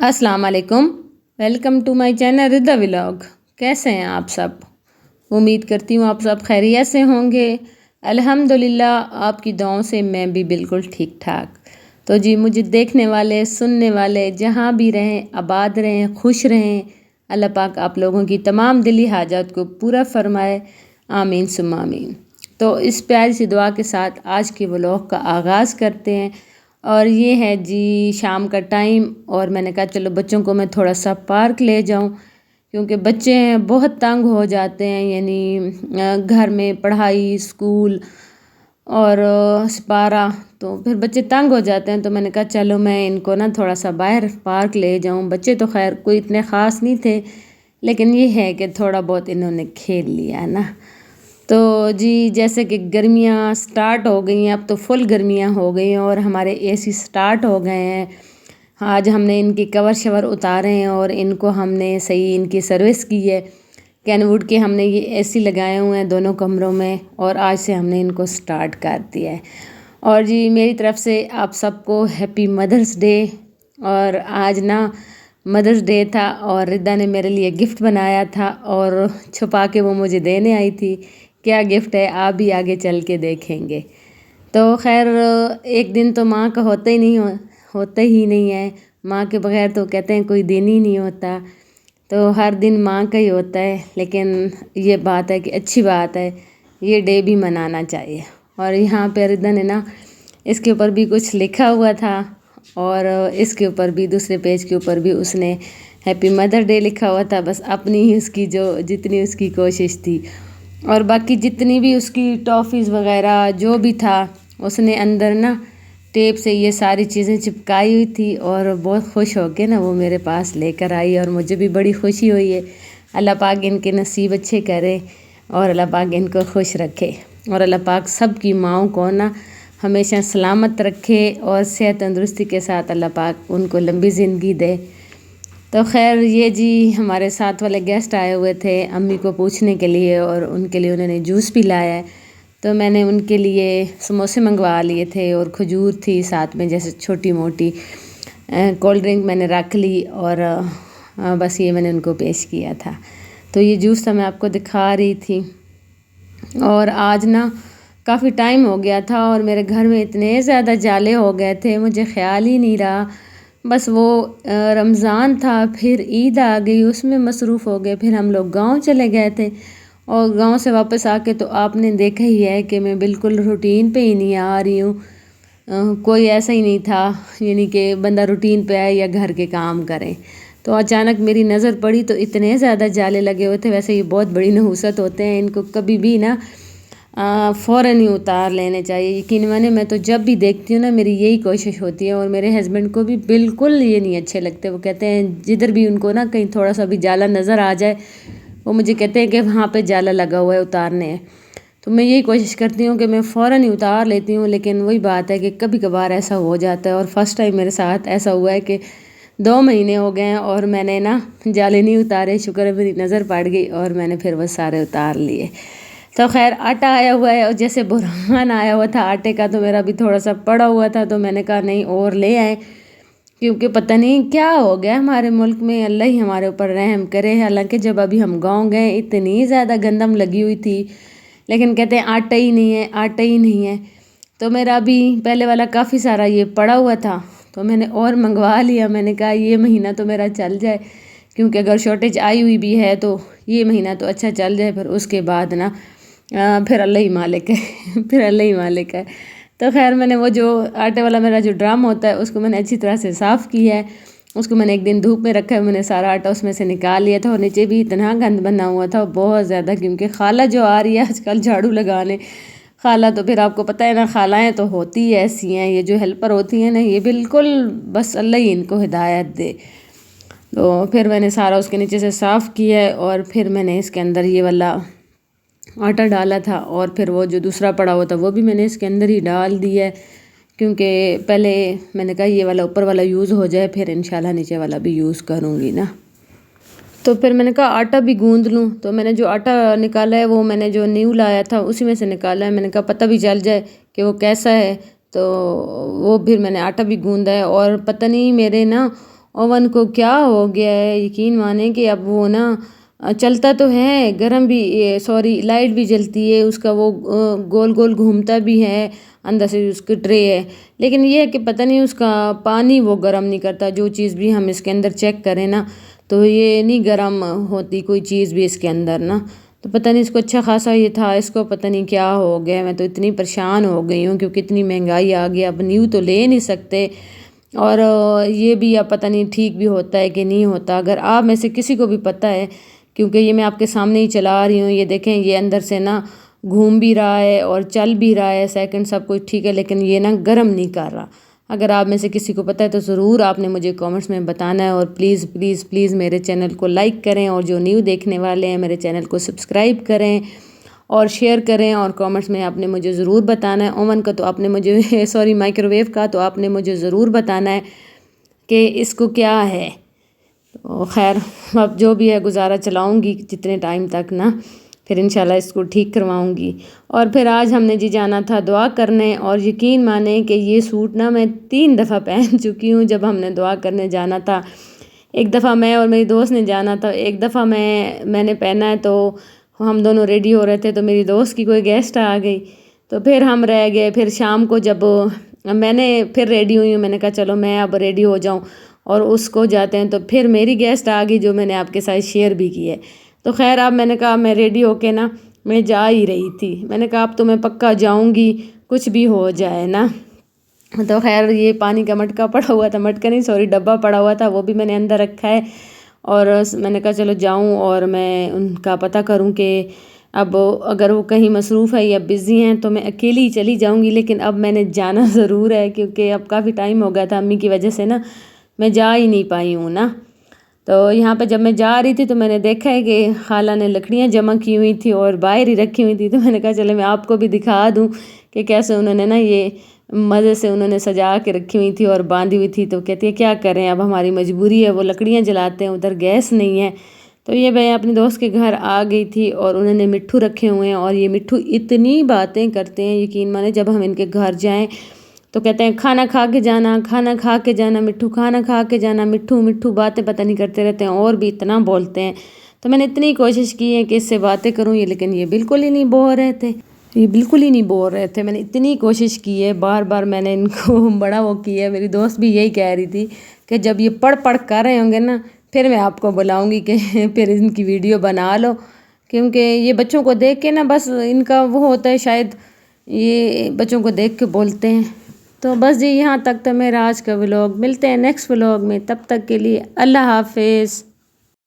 अस्सलाम वालेकुम। Welcome to my channel Rida vlog. कैसे हैं आप सब? उम्मीद करती हूँ आप सब खैरियत से होंगे। अल्हम्दुलिल्लाह आपकी दुआओं से मैं भी बिल्कुल ठीक ठाक। तो जी मुझे देखने वाले सुनने वाले जहाँ भी रहें आबाद रहें खुश रहें। अल्लाह पाक आप लोगों की तमाम दिली हाजात को पूरा फरमाए। आमीन सुम्मा आमीन। तो इस प्यारी सी दुआ के साथ आज के व्लॉग का आगाज़ करते हैं। और ये है जी शाम का टाइम और मैंने कहा चलो बच्चों को मैं थोड़ा सा पार्क ले जाऊं क्योंकि बच्चे हैं बहुत तंग हो जाते हैं। यानी घर में पढ़ाई स्कूल और सिपारा तो फिर बच्चे तंग हो जाते हैं। तो मैंने कहा चलो मैं इनको ना थोड़ा सा बाहर पार्क ले जाऊं। बच्चे तो खैर कोई इतने ख़ास नहीं थे लेकिन ये है कि थोड़ा बहुत इन्होंने खेल लिया है ना। तो जी जैसे कि गर्मियाँ स्टार्ट हो गई हैं, अब तो फुल गर्मियाँ हो गई हैं और हमारे एसी स्टार्ट हो गए हैं। आज हमने इनकी कवर शवर उतारे हैं और इनको हमने सही इनकी सर्विस की है। कैनवुड के हमने ये एसी लगाए हुए हैं दोनों कमरों में और आज से हमने इनको स्टार्ट कर दिया है। और जी मेरी तरफ से आप सबको हैप्पी मदर्स डे। और आज ना मदर्स डे था और रिदा ने मेरे लिए गिफ्ट बनाया था और छुपा के वो मुझे देने आई थी। क्या गिफ्ट है आप भी आगे चल के देखेंगे। तो खैर एक दिन तो माँ का होता ही नहीं है। माँ के बगैर तो कहते हैं कोई दिन ही नहीं होता। तो हर दिन माँ का ही होता है लेकिन ये बात है कि अच्छी बात है ये डे भी मनाना चाहिए। और यहाँ पे रिदा ने ना इसके ऊपर भी कुछ लिखा हुआ था और इसके ऊपर भी दूसरे पेज के ऊपर भी उसने हैप्पी मदर डे लिखा हुआ था। बस अपनी ही उसकी जो जितनी उसकी कोशिश थी और बाकी जितनी भी उसकी टॉफ़ीज़ वगैरह जो भी था उसने अंदर ना टेप से ये सारी चीज़ें चिपकाई हुई थी और बहुत खुश हो के ना वो मेरे पास लेकर आई और मुझे भी बड़ी खुशी हुई है। अल्लाह पाक इनके नसीब अच्छे करे और अल्लाह पाक इनको खुश रखे और अल्लाह पाक सब की माँओं को ना हमेशा सलामत रखे और सेहत तंदुरुस्ती के साथ अल्लाह पाक उनको लंबी ज़िंदगी दे। तो खैर ये जी हमारे साथ वाले गेस्ट आए हुए थे अम्मी को पूछने के लिए और उनके लिए उन्होंने जूस भी लाया है। तो मैंने उनके लिए समोसे मंगवा लिए थे और खजूर थी साथ में जैसे छोटी मोटी कोल्ड ड्रिंक मैंने रख ली और बस ये मैंने उनको पेश किया था। तो ये जूस था मैं आपको दिखा रही थी। और आज ना काफ़ी टाइम हो गया था और मेरे घर में इतने ज़्यादा जाले हो गए थे मुझे ख्याल ही नहीं रहा। बस वो रमज़ान था फिर ईद आ गई उसमें मसरूफ़ हो गए। फिर हम लोग गांव चले गए थे और गांव से वापस आके तो आपने देखा ही है कि मैं बिल्कुल रूटीन पे ही नहीं आ रही हूँ। कोई ऐसा ही नहीं था यानी कि बंदा रूटीन पे आए या घर के काम करें। तो अचानक मेरी नज़र पड़ी तो इतने ज़्यादा जाले लगे हुए थे। वैसे ये बहुत बड़ी नहुसत होते हैं इनको कभी भी ना फ़ौरन ही उतार लेने चाहिए। यकीन माने मैं तो जब भी देखती हूँ ना मेरी यही कोशिश होती है और मेरे हस्बैंड को भी बिल्कुल ये नहीं अच्छे लगते। वो कहते हैं जिधर भी उनको ना कहीं थोड़ा सा भी जाला नज़र आ जाए वो मुझे कहते हैं कि वहाँ पे जाला लगा हुआ है उतारने हैं। तो मैं यही कोशिश करती हूँ कि मैं फ़ौरन ही उतार लेती हूँ लेकिन वही बात है कि कभी कभार ऐसा हो जाता है। और फर्स्ट टाइम मेरे साथ ऐसा हुआ है कि 2 महीने हो गए हैं और मैंने ना जाले नहीं उतारे। शुक्र है मेरी नज़र पड़ गई और मैंने फिर वो सारे उतार लिए। तो खैर आटा आया हुआ है और जैसे बुरहान आया हुआ था आटे का तो मेरा भी थोड़ा सा पड़ा हुआ था। तो मैंने कहा नहीं और ले आए क्योंकि पता नहीं क्या हो गया हमारे मुल्क में। अल्लाह ही हमारे ऊपर रहम करे। हालांकि जब अभी हम गांव गए इतनी ज़्यादा गंदम लगी हुई थी लेकिन कहते हैं आटा ही नहीं है आटा ही नहीं है। तो मेरा अभी पहले वाला काफ़ी सारा ये पड़ा हुआ था तो मैंने और मंगवा लिया। मैंने कहा ये महीना तो मेरा चल जाए क्योंकि अगर शॉर्टेज आई हुई भी है तो ये महीना तो अच्छा चल जाए फिर उसके बाद ना फिर अल्लाह ही मालिक है फिर अल्लाह ही मालिक है। तो खैर मैंने वो जो आटे वाला मेरा जो ड्रम होता है उसको मैंने अच्छी तरह से साफ़ किया है। उसको मैंने एक दिन धूप में रखा है। मैंने सारा आटा उसमें से निकाल लिया था और नीचे भी इतना गंद बना हुआ था बहुत ज़्यादा क्योंकि खाला जो आ रही है आजकल झाड़ू लगाने खाला तो फिर आपको पता है ना खालाएँ तो होती ही ऐसी हैं। ये जो हेल्पर होती हैं ना ये बिल्कुल बस अल्लाह ही इनको हिदायत दे। तो फिर मैंने सारा उसके नीचे से साफ़ किया है और फिर मैंने इसके अंदर ये वाला आटा डाला था और फिर वो जो दूसरा पड़ा हुआ था वो भी मैंने इसके अंदर ही डाल दिया है क्योंकि पहले मैंने कहा ये वाला ऊपर वाला यूज़ हो जाए फिर इंशाल्लाह नीचे वाला भी यूज़ करूँगी ना। तो फिर मैंने कहा आटा भी गूंद लूँ। तो मैंने जो आटा निकाला है वो मैंने जो न्यू लाया था उसी में से निकाला है। मैंने कहा पता भी चल जाए कि वो कैसा है। तो वो फिर मैंने आटा भी गूंदा है और पता नहीं मेरे ना اوون کو کیا ہو گیا ہے، یقین مانیں کہ اب وہ نا چلتا تو ہے، گرم بھی سوری لائٹ بھی جلتی ہے، اس کا وہ گول گول گھومتا بھی ہے، اندر سے اس کی ٹرے ہے، لیکن یہ ہے کہ پتہ نہیں اس کا پانی وہ گرم نہیں کرتا۔ جو چیز بھی ہم اس کے اندر چیک کریں نا تو یہ نہیں گرم ہوتی کوئی چیز بھی اس کے اندر نا، تو پتہ نہیں اس کو اچھا خاصا یہ تھا، اس کو پتہ نہیں کیا ہو گیا۔ میں تو اتنی پریشان ہو گئی ہوں کیونکہ اتنی مہنگائی آ گئی، اب نیو تو لے نہیں سکتے، اور یہ بھی اب پتہ نہیں ٹھیک بھی ہوتا ہے کہ نہیں ہوتا۔ اگر آپ میں سے کسی کو بھی پتہ ہے، کیونکہ یہ میں آپ کے سامنے ہی چلا رہی ہوں، یہ دیکھیں یہ اندر سے نا گھوم بھی رہا ہے اور چل بھی رہا ہے، سیکنڈ سب کچھ ٹھیک ہے، لیکن یہ نا گرم نہیں کر رہا۔ اگر آپ میں سے کسی کو پتہ ہے تو ضرور آپ نے مجھے کامنٹس میں بتانا ہے، اور پلیز پلیز پلیز میرے چینل کو لائک کریں، اور جو نیو دیکھنے والے ہیں میرے چینل کو سبسکرائب کریں اور شیئر کریں، اور کامنٹس میں آپ نے مجھے ضرور بتانا ہے۔ اوون کا تو آپ نے مجھے سوری مائکرو ویو کا تو آپ نے مجھے ضرور بتانا ہے کہ اس کو کیا ہے۔ تو خیر اب جو بھی ہے گزارا چلاؤں گی جتنے ٹائم تک نا، پھر انشاءاللہ اس کو ٹھیک کرواؤں گی۔ اور پھر آج ہم نے جی جانا تھا دعا کرنے، اور یقین مانیں کہ یہ سوٹ نا میں 3 دفعہ پہن چکی ہوں۔ جب ہم نے دعا کرنے جانا تھا، ایک دفعہ میں اور میری دوست نے جانا تھا، ایک دفعہ میں نے پہنا ہے، تو ہم دونوں ریڈی ہو رہے تھے تو میری دوست کی کوئی گیسٹ آ گئی، تو پھر ہم رہ گئے۔ پھر شام کو جب میں نے پھر ریڈی ہوئی ہوں، میں نے کہا چلو میں اب ریڈی ہو جاؤں اور اس کو جاتے ہیں، تو پھر میری گیسٹ آ گئی جو میں نے آپ کے ساتھ شیئر بھی کی ہے۔ تو خیر اب میں نے کہا میں ریڈی ہو کے نا میں جا ہی رہی تھی، میں نے کہا اب تو میں پکا جاؤں گی کچھ بھی ہو جائے نا۔ تو خیر یہ پانی کا مٹکا پڑا ہوا تھا، مٹکا نہیں سوری ڈبہ پڑا ہوا تھا، وہ بھی میں نے اندر رکھا ہے، اور میں نے کہا چلو جاؤں اور میں ان کا پتہ کروں کہ اب اگر وہ کہیں مصروف ہے یا بزی ہیں تو میں اکیلی چلی جاؤں گی، لیکن اب میں نے جانا ضرور ہے کیونکہ اب کافی ٹائم ہو گیا تھا امی کی وجہ سے نا میں جا ہی نہیں پائی ہوں نا۔ تو یہاں پہ جب میں جا رہی تھی تو میں نے دیکھا ہے کہ خالہ نے لکڑیاں جمع کی ہوئی تھی اور باہر ہی رکھی ہوئی تھی، تو میں نے کہا چلے میں آپ کو بھی دکھا دوں کہ کیسے انہوں نے نا یہ مزے سے انہوں نے سجا کے رکھی ہوئی تھی اور باندھی ہوئی تھی۔ تو کہتی ہے کیا کریں اب ہماری مجبوری ہے، وہ لکڑیاں جلاتے ہیں، ادھر گیس نہیں ہے۔ تو یہ میں اپنے دوست کے گھر آ گئی تھی اور انہوں نے مٹھو رکھے ہوئے ہیں، اور یہ مٹھو اتنی باتیں کرتے ہیں یقین مانے، جب ہم ان کے گھر جائیں تو کہتے ہیں کھانا کھا کے جانا، کھانا کھا کے جانا مٹھو، کھانا کھا کے جانا مٹھو، مٹھو باتیں پتہ نہیں کرتے رہتے ہیں، اور بھی اتنا بولتے ہیں۔ تو میں نے اتنی کوشش کی ہے کہ اس سے باتیں کروں یہ، لیکن یہ بالکل ہی نہیں بول رہے تھے، یہ بالکل ہی نہیں بول رہے تھے۔ میں نے اتنی کوشش کی ہے، بار بار میں نے ان کو بڑا وہ کیا ہے۔ میری دوست بھی یہی کہہ رہی تھی کہ جب یہ پڑھ پڑھ کر رہے ہوں گے نا پھر میں آپ کو بلاؤں گی کہ پھر ان کی ویڈیو بنا لو، کیونکہ یہ بچوں کو دیکھ کے نا بس ان کا وہ ہوتا ہے، شاید یہ بچوں کو دیکھ کے بولتے ہیں۔ تو بس جی یہاں تک تو میرا آج کا ولاگ، ملتے ہیں نیکسٹ ولاگ میں، تب تک کے لیے اللہ حافظ۔